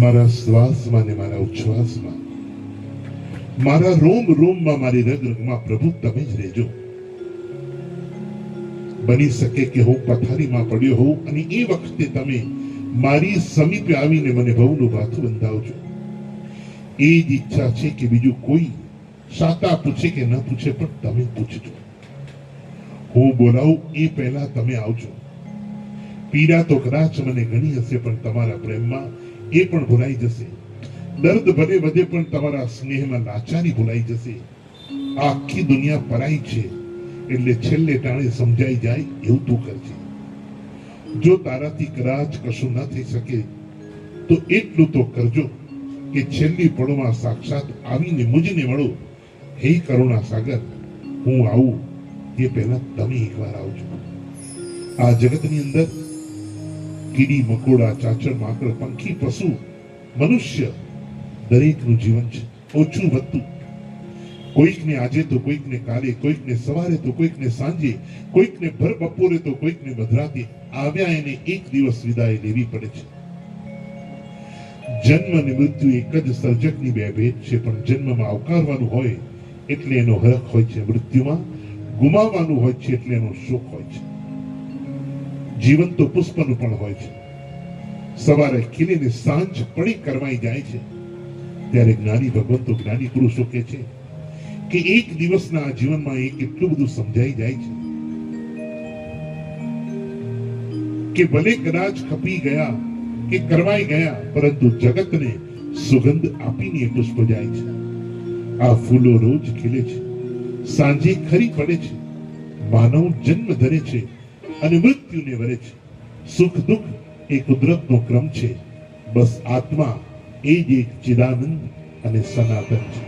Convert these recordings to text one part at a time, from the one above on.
મારા શ્વાસમાં ને મારા ઉચ્છ્વાસમાં, મારા રોમ રોમમાં, મારી રગ રગમાં પ્રભુ તમે જ રહેજો. બની શકે કે હું પથારીમાં પડ્યો હોઉં અને એ વખતે તમે મારી સમીપે આવીને મને ભવનું ભાથું બંધાવજો. એ જ ઈચ્છા છે કે બીજું કોઈ શાતા પૂછે કે ન પૂછે પણ તમે પૂછજો. હું બોલાવું એ પહેલા તમે આવજો. પીડા તો કદાચ મને ઘણી હશે પણ તમારા પ્રેમમાં એ પણ ભૂલાઈ જશે. દર્દ ભલે વધે પણ તમારા સ્નેહમાં લાચારી ભૂલાઈ જશે. આખી દુનિયા પરાઈ છે એટલે છેલ્લે ટાણે સમજાઈ જાય એવું તું કરજે. જો તારાથી કદાચ કશું ન થઈ શકે તો એટલું તો કરજો કે છેલ્લી પળોમાં સાક્ષાત આવીને મુજને મળો. હે કરુણા સાગર, હું આવું એ પહેલા તમે એકવાર આવજો. આ જગતની અંદર કીડી મકોડા ચાચર માકડ પંખી પશુ મનુષ્ય દરેકનું જીવન છે ઓછું વધતું. કોઈકને આજે તો કોઈકને કાલે, કોઈકને સવારે તો કોઈકને સાંજે, કોઈકને ભર બપોરે તો કોઈકને મધરાતે આવ્યા એને એક દિવસ વિદાય લેવી પડે છે. જન્મ અને મૃત્યુ એક જ સર્જકની બે ભેદ છે પણ જન્મમાં આવકારવાનું હોય એટલે એનો હરખ હોય છે, મૃત્યુમાં ગુમાવવાનું હોય છે એટલે એનો શોક હોય છે. જીવન તો પુષ્પનું પણ હોય છે. સવારે ખીલીને સાંજ પડી કરવાઈ જાય છે ત્યારે જ્ઞાની ભગવંતો જ્ઞાની પુરુષો કહે છે કે એક દિવસના જીવનમાં એ કેટલું બધું સમજાઈ જાય છે કે ભલે કદાચ ખપી ગયા કે કરવાઈ ગયા પરંતુ જગતને સુગંધ આપીને એ પુષ્પ જાય છે. આ ફૂલો રોજ ખીલે છે, સાંજે ખરી પડે છે, માનવ જન્મ ધરે છે અને મૃત્યુને વરે છે. સુખ દુઃખ એ કુદરતનો ક્રમ છે. બસ આત્મા એ જ એક ચિદાનંદ અને સનાતન છે.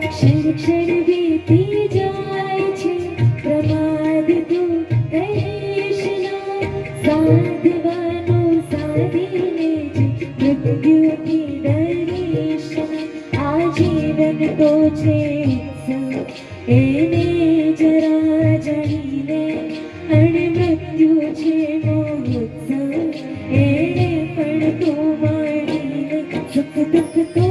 क्षण क्षण बीती જાય છે પ્રમાદ તું કહીશ ના સાધવાનું સાધીને જ મૃત્યુથી ડરીશ ના આ જીવન તો છે એને જરા જાણી લે અને મૃત્યુ છે મહોત્સવ એને પણ તું માણી લે સુખ દુઃખ તો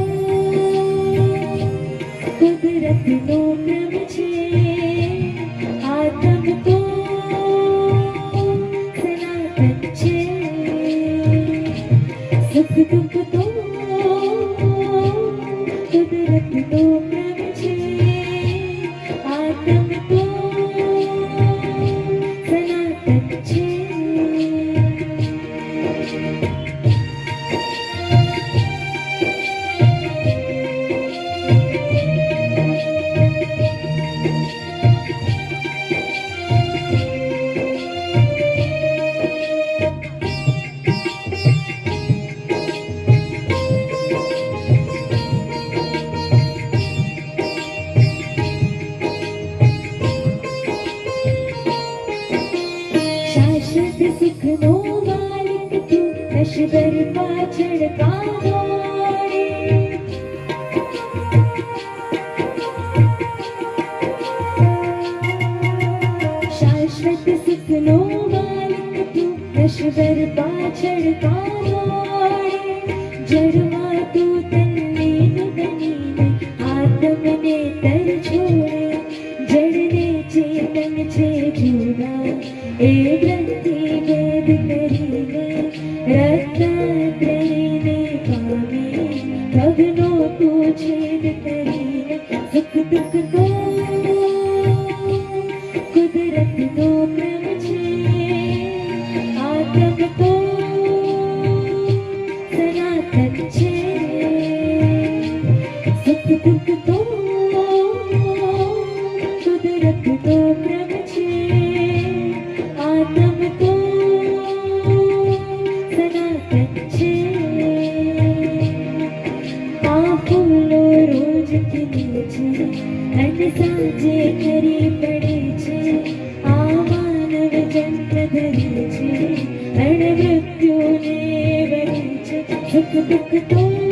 કુદરતનો ક્રમ છે આત્મ તો સનાતન છે સુખ દુઃખ તો કુદરતનો ક્રમ છે આત્મ તો સનાતન છે શાશ્વત સુખનો માલિક તું નશ્વર પાછળ કામ દોડે શાશ્વત સુખનો માલિક તું નશ્વર પાછળ કામ દોડે જડમાં તું તલ્લીન બનીને આત્મને તર છોડે જડને ચેતન છે જુદા એ ગ્રંથિ ભેદ કરીને રત્નાત્રયને પામે ભવનો તું છેદ કરીને સુખ દુઃખ તો કુદરતનો ક્રમ છે આત્મ તો સનાતન છે સુખ દુઃખ તો કુદરતનો ક્રમ છે આત્મ તો સનાતન છે આ ફૂલો રોજ ખીલે છે અને સાંજે ખરી પડે છે આ માનવ જન્મ ધરે છે અને મૃત્યુને વળે છે સુખ દુઃખ તો